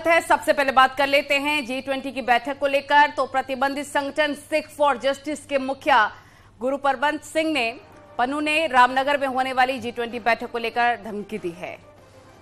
सबसे पहले बात कर लेते हैं G20 की बैठक को लेकर। तो प्रतिबंधित संगठन सिख फॉर जस्टिस के मुखिया गुरुप्रबंध सिंह ने पन्नू ने रामनगर में होने वाली G20 बैठक को लेकर धमकी दी है।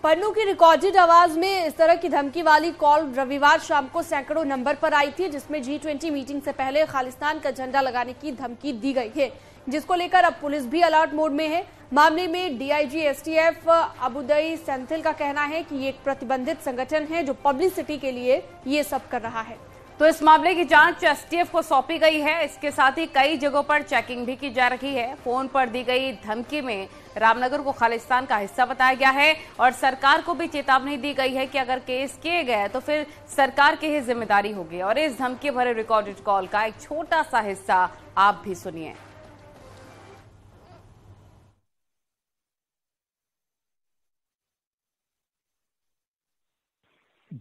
पन्नू की रिकॉर्डेड आवाज में इस तरह की धमकी वाली कॉल रविवार शाम को सैकड़ों नंबर पर आई थी, जिसमें G20 मीटिंग से पहले खालिस्तान का झंडा लगाने की धमकी दी गई है, जिसको लेकर अब पुलिस भी अलर्ट मोड में है। मामले में डीआईजी एसटीएफ अबुदई सेंथिल का कहना है कि ये एक प्रतिबंधित संगठन है जो पब्लिसिटी के लिए ये सब कर रहा है। तो इस मामले की जांच एसटीएफ को सौंपी गई है। इसके साथ ही कई जगहों पर चेकिंग भी की जा रही है। फोन पर दी गई धमकी में रामनगर को खालिस्तान का हिस्सा बताया गया है और सरकार को भी चेतावनी दी गई है कि अगर केस किए गए तो फिर सरकार की ही जिम्मेदारी होगी। और इस धमकी भरे रिकॉर्डेड कॉल का एक छोटा सा हिस्सा आप भी सुनिए।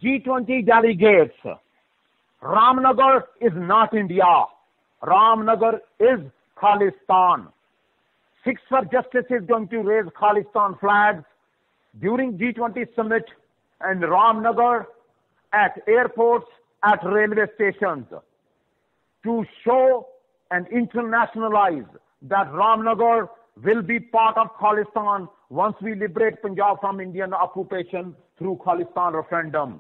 G20 delegates, Ramnagar is not India. Ramnagar is Khalistan. Sikhs for Justice is going to raise Khalistan flags during G20 summit and Ramnagar at airports, at railway stations to show and internationalize that Ramnagar will be part of Khalistan once we liberate Punjab from Indian occupation through Khalistan referendum.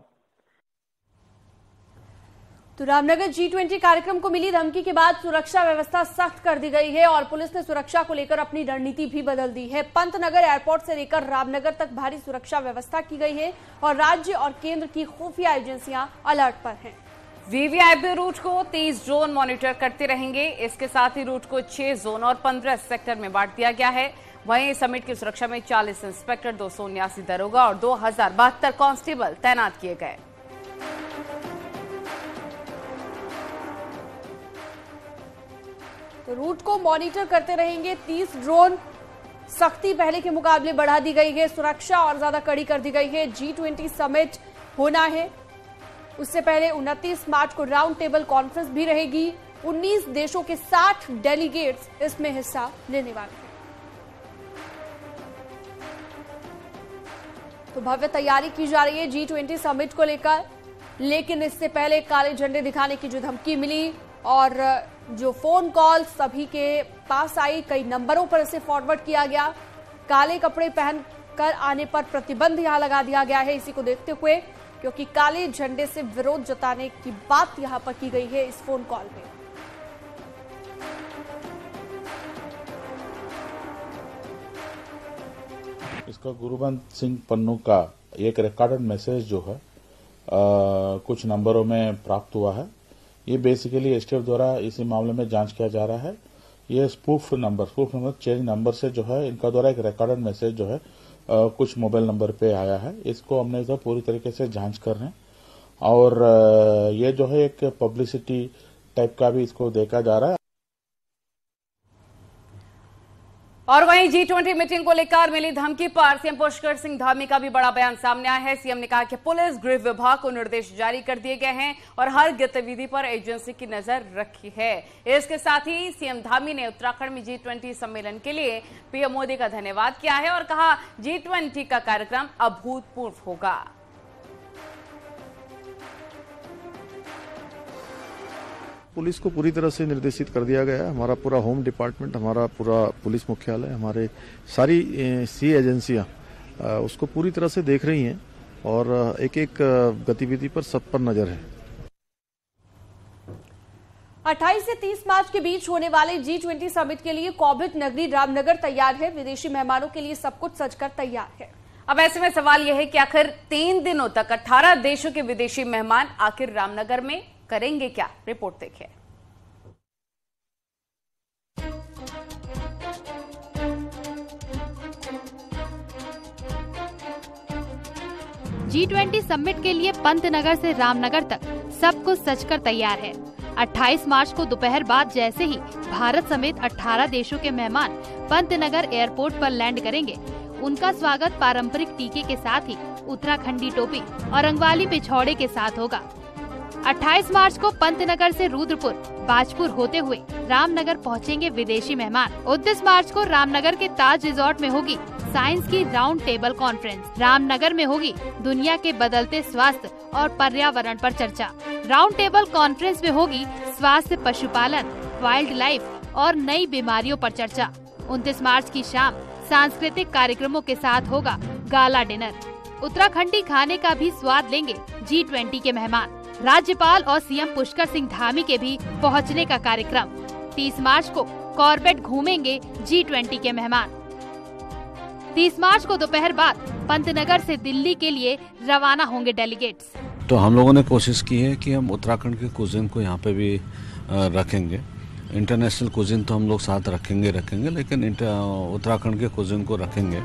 तो Ramnagar G20 कार्यक्रम को मिली धमकी के बाद सुरक्षा व्यवस्था सख्त कर दी गई है और पुलिस ने सुरक्षा को लेकर अपनी रणनीति भी बदल दी है। पंतनगर एयरपोर्ट से लेकर रामनगर तक भारी सुरक्षा व्यवस्था की गई है और राज्य और केंद्र की खुफिया एजेंसियां अलर्ट पर हैं। वीवीआईपी रूट को 30 जोन मॉनिटर करते रहेंगे। इसके साथ ही रूट को 6 जोन और 15 सेक्टर में बांट दिया गया है। वहीं समिट की सुरक्षा में 40 इंस्पेक्टर, 279 दरोगा और 2072 कांस्टेबल तैनात किए गए। तो रूट को मॉनिटर करते रहेंगे 30 ड्रोन। सख्ती पहले के मुकाबले बढ़ा दी गई है, सुरक्षा और ज्यादा कड़ी कर दी गई है। G20 समिट होना है, उससे पहले 29 मार्च को राउंड टेबल कॉन्फ्रेंस भी रहेगी। 19 देशों के 60 डेलीगेट्स इसमें हिस्सा लेने वाले हैं। तो भव्य तैयारी की जा रही है G20 समिट को लेकर, लेकिन इससे पहले काले झंडे दिखाने की जो धमकी मिली और जो फोन कॉल सभी के पास आई, कई नंबरों पर इसे फॉरवर्ड किया गया। काले कपड़े पहनकर आने पर प्रतिबंध यहां लगा दिया गया है, इसी को देखते हुए, क्योंकि काले झंडे से विरोध जताने की बात यहां पर की गई है इस फोन कॉल में। इसका गुरुबंध सिंह पन्नू का एक रिकॉर्डेड मैसेज जो है कुछ नंबरों में प्राप्त हुआ है। ये बेसिकली एसटीएफ द्वारा इसी मामले में जांच किया जा रहा है। ये स्पूफ नंबर चेंज नंबर से जो है इनका द्वारा एक रिकॉर्डेड मैसेज जो है कुछ मोबाइल नंबर पे आया है। इसको हमने जो पूरी तरीके से जांच कर रहे हैं और ये जो है एक पब्लिसिटी टाइप का भी इसको देखा जा रहा है। और वहीं G20 मीटिंग को लेकर मिली धमकी पर सीएम पुष्कर सिंह धामी का भी बड़ा बयान सामने आया है। सीएम ने कहा कि पुलिस, गृह विभाग को निर्देश जारी कर दिए गए हैं और हर गतिविधि पर एजेंसी की नजर रखी है। इसके साथ ही सीएम धामी ने उत्तराखंड में G20 सम्मेलन के लिए पीएम मोदी का धन्यवाद किया है और कहा G20 का कार्यक्रम अभूतपूर्व होगा। पुलिस को पूरी तरह से निर्देशित कर दिया गया है। हमारा पूरा होम डिपार्टमेंट, हमारा पूरा पुलिस मुख्यालय, हमारे सारी सी एजेंसियां उसको पूरी तरह से देख रही हैं और एक एक गतिविधि पर सब पर नजर है। 28 से 30 मार्च के बीच होने वाले G20 समिट के लिए कॉर्बेट नगरी रामनगर तैयार है। विदेशी मेहमानों के लिए सब कुछ सजकर तैयार है। अब ऐसे में सवाल यह है कि आखिर 3 दिनों तक 18 देशों के विदेशी मेहमान आखिर रामनगर में करेंगे क्या? रिपोर्ट देखिए। G20 समिट के लिए पंतनगर से रामनगर तक सब कुछ सजकर तैयार है। 28 मार्च को दोपहर बाद जैसे ही भारत समेत 18 देशों के मेहमान पंतनगर एयरपोर्ट पर लैंड करेंगे, उनका स्वागत पारंपरिक टीके के साथ ही उत्तराखंडी टोपी और रंगवाली पिछौड़े के साथ होगा। 28 मार्च को पंतनगर से रुद्रपुर, बाजपुर होते हुए रामनगर पहुंचेंगे विदेशी मेहमान। 29 मार्च को रामनगर के ताज रिजॉर्ट में होगी साइंस की राउंड टेबल कॉन्फ्रेंस। रामनगर में होगी दुनिया के बदलते स्वास्थ्य और पर्यावरण पर चर्चा। राउंड टेबल कॉन्फ्रेंस में होगी स्वास्थ्य, पशुपालन, वाइल्ड लाइफ और नई बीमारियों पर चर्चा। 29 मार्च की शाम सांस्कृतिक कार्यक्रमों के साथ होगा गाला डिनर। उत्तराखंडी खाने का भी स्वाद लेंगे G20 के मेहमान। राज्यपाल और सीएम पुष्कर सिंह धामी के भी पहुंचने का कार्यक्रम। 30 मार्च को कॉर्बेट घूमेंगे G20 के मेहमान। 30 मार्च को दोपहर बाद पंतनगर से दिल्ली के लिए रवाना होंगे डेलीगेट्स। तो हम लोगों ने कोशिश की है कि हम उत्तराखंड के कुजिन को यहाँ पे भी रखेंगे। इंटरनेशनल कुजिन तो हम लोग साथ रखेंगे, लेकिन उत्तराखंड के कुजिन को रखेंगे।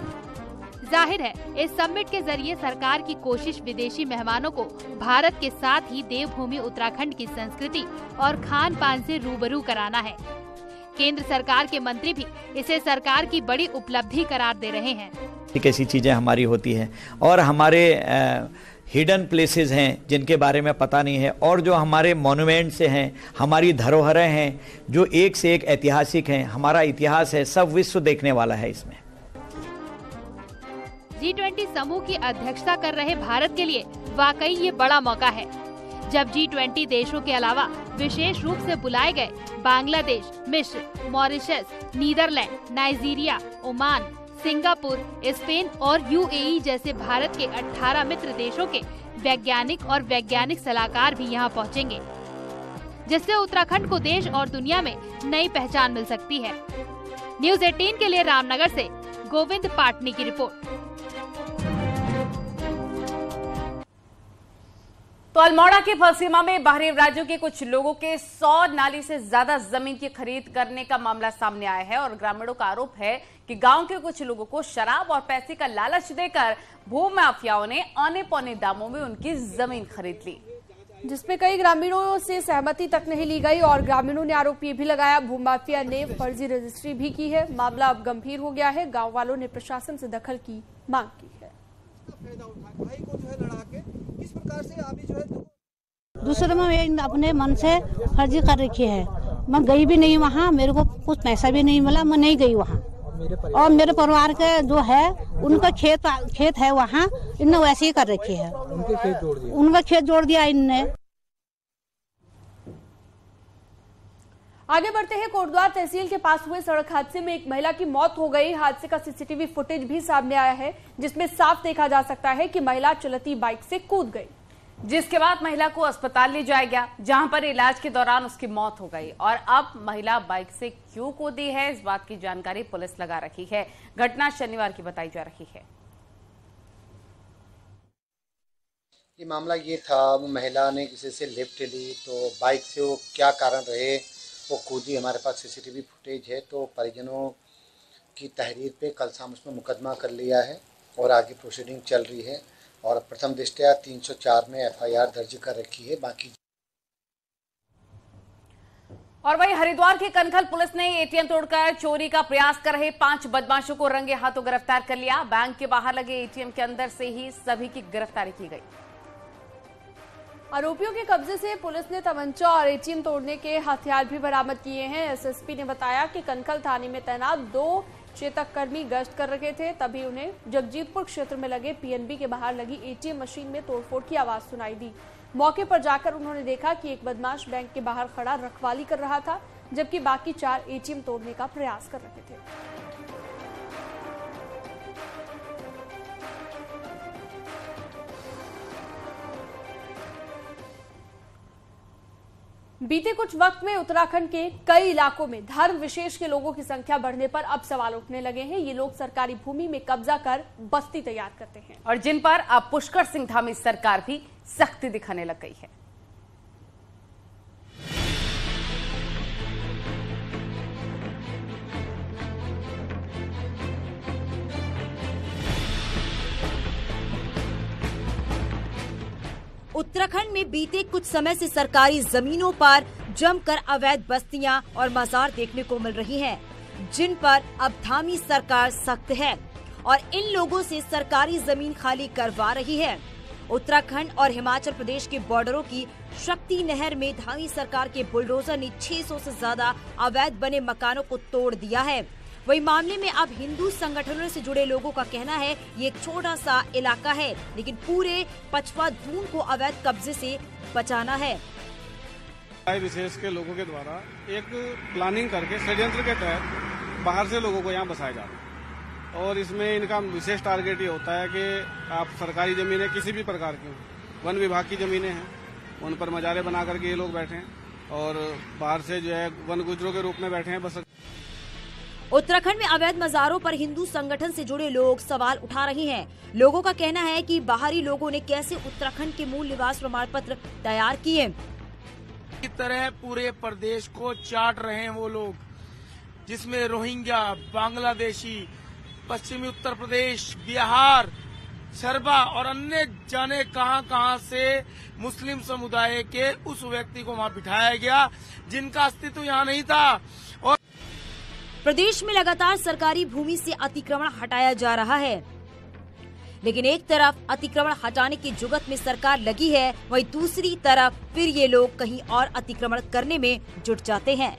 जाहिर है इस समिट के जरिए सरकार की कोशिश विदेशी मेहमानों को भारत के साथ ही देवभूमि उत्तराखंड की संस्कृति और खान पान से रूबरू कराना है। केंद्र सरकार के मंत्री भी इसे सरकार की बड़ी उपलब्धि करार दे रहे हैं। कैसी चीजें हमारी होती हैं और हमारे हिडन प्लेसेस हैं जिनके बारे में पता नहीं है, और जो हमारे मॉन्यूमेंट्स हैं, हमारी धरोहरें हैं जो एक से एक ऐतिहासिक हैं, हमारा इतिहास है, सब विश्व देखने वाला है। इसमें G20 समूह की अध्यक्षता कर रहे भारत के लिए वाकई ये बड़ा मौका है, जब G20 देशों के अलावा विशेष रूप से बुलाए गए बांग्लादेश, मिस्र, Mauritius, Netherlands, Nigeria, Oman, Singapore, Spain और UAE जैसे भारत के 18 मित्र देशों के वैज्ञानिक और वैज्ञानिक सलाहकार भी यहाँ पहुँचेंगे, जिससे उत्तराखंड को देश और दुनिया में नई पहचान मिल सकती है। न्यूज़ 18 के लिए रामनगर से गोविंद पाटनी की रिपोर्ट। तो अल्मोड़ा के फलसीमा में बाहरी राज्यों के कुछ लोगों के 100 नाली से ज्यादा जमीन की खरीद करने का मामला सामने आया है और ग्रामीणों का आरोप है कि गांव के कुछ लोगों को शराब और पैसे का लालच देकर भूमाफियाओं ने औने पौने दामों में उनकी जमीन खरीद ली, जिसमें कई ग्रामीणों से सहमति तक नहीं ली गई और ग्रामीणों ने आरोप ये भी लगाया भूमाफिया ने फर्जी रजिस्ट्री भी की है। मामला अब गंभीर हो गया है। गांव वालों ने प्रशासन से दखल की मांग की है। दूसरे में अपने मन से फर्जी कर रखी है। मैं गई भी नहीं वहाँ, मेरे को कुछ पैसा भी नहीं मिला, मैं नहीं गई वहाँ। और मेरे परिवार के जो है उनका खेत है वहाँ, इनने वैसे ही कर रखी है। उनका खेत जोड़ दिया इनने। आगे बढ़ते हैं। कोटद्वार तहसील के पास हुए सड़क हादसे में एक महिला की मौत हो गई। हादसे का सीसीटीवी फुटेज भी सामने आया है, जिसमें साफ देखा जा सकता है कि महिला चलती बाइक से कूद गई, जिसके बाद महिला को अस्पताल ले जाया गया, जहां पर इलाज के दौरान उसकी मौत हो गई। और अब महिला बाइक से क्यों कूदी है, इस बात की जानकारी पुलिस लगा रही है। घटना शनिवार की बताई जा रही है। ये मामला ये था, वो महिला ने किसी से लिफ्ट ली तो बाइक से वो क्या कारण रहे वो कूदी। हमारे पास सीसीटीवी फुटेज है, तो परिजनों की तहरीर पे कल शाम उसमें मुकदमा कर लिया है और आगे प्रोसीडिंग चल रही है और प्रथम दृष्टया 304 में FIR दर्ज कर रखी है। बाकी और वहीं हरिद्वार के कनखल पुलिस ने ATM तोड़कर चोरी का प्रयास कर रहे 5 बदमाशों को रंगे हाथों गिरफ्तार कर लिया। बैंक के बाहर लगे ATM के अंदर से ही सभी की गिरफ्तारी की गई। आरोपियों के कब्जे से पुलिस ने तमंचा और ATM तोड़ने के हथियार भी बरामद किए हैं। SSP ने बताया कि कनखल थाने में तैनात 2 चेतक कर्मी गश्त कर रहे थे, तभी उन्हें जगजीतपुर क्षेत्र में लगे PNB के बाहर लगी ATM मशीन में तोड़फोड़ की आवाज सुनाई दी। मौके पर जाकर उन्होंने देखा कि एक बदमाश बैंक के बाहर खड़ा रखवाली कर रहा था, जबकि बाकी 4 ATM तोड़ने का प्रयास कर रहे थे। बीते कुछ वक्त में उत्तराखंड के कई इलाकों में धर्म विशेष के लोगों की संख्या बढ़ने पर अब सवाल उठने लगे हैं। ये लोग सरकारी भूमि में कब्जा कर बस्ती तैयार करते हैं और जिन पर अब पुष्कर सिंह धामी सरकार भी सख्ती दिखाने लग गई है। उत्तराखंड में बीते कुछ समय से सरकारी जमीनों पर जमकर अवैध बस्तियां और मजार देखने को मिल रही हैं, जिन पर अब धामी सरकार सख्त है और इन लोगों से सरकारी जमीन खाली करवा रही है। उत्तराखंड और हिमाचल प्रदेश के बॉर्डरों की शक्ति नहर में धामी सरकार के बुलडोजर ने 600 से ज्यादा अवैध बने मकानों को तोड़ दिया है। वही मामले में अब हिंदू संगठनों से जुड़े लोगों का कहना है ये एक छोटा सा इलाका है, लेकिन पूरे पचवा दून को अवैध कब्जे से बचाना है। विशेष के लोगों के द्वारा एक प्लानिंग करके षड्यंत्र के तहत बाहर से लोगों को यहाँ बसाया जा रहा है और इसमें इनका विशेष टारगेट ये होता है कि आप सरकारी जमीनें किसी भी प्रकार की, वन विभाग की जमीनें हैं, उन पर मजारे बना करके ये लोग बैठे हैं और बाहर से जो है वन गुजरों के रूप में बैठे हैं बस। उत्तराखंड में अवैध मज़ारों पर हिंदू संगठन से जुड़े लोग सवाल उठा रहे हैं। लोगों का कहना है कि बाहरी लोगों ने कैसे उत्तराखंड के मूल निवास प्रमाण पत्र तैयार किए। की तरह पूरे प्रदेश को चाट रहे हैं वो लोग, जिसमें रोहिंग्या, बांग्लादेशी, पश्चिमी उत्तर प्रदेश, बिहार, शर्बा और अन्य जाने कहां से मुस्लिम समुदाय के उस व्यक्ति को वहां बिठाया गया जिनका अस्तित्व यहाँ नहीं था। और प्रदेश में लगातार सरकारी भूमि से अतिक्रमण हटाया जा रहा है, लेकिन एक तरफ अतिक्रमण हटाने की जुगत में सरकार लगी है, वहीं दूसरी तरफ फिर ये लोग कहीं और अतिक्रमण करने में जुट जाते हैं।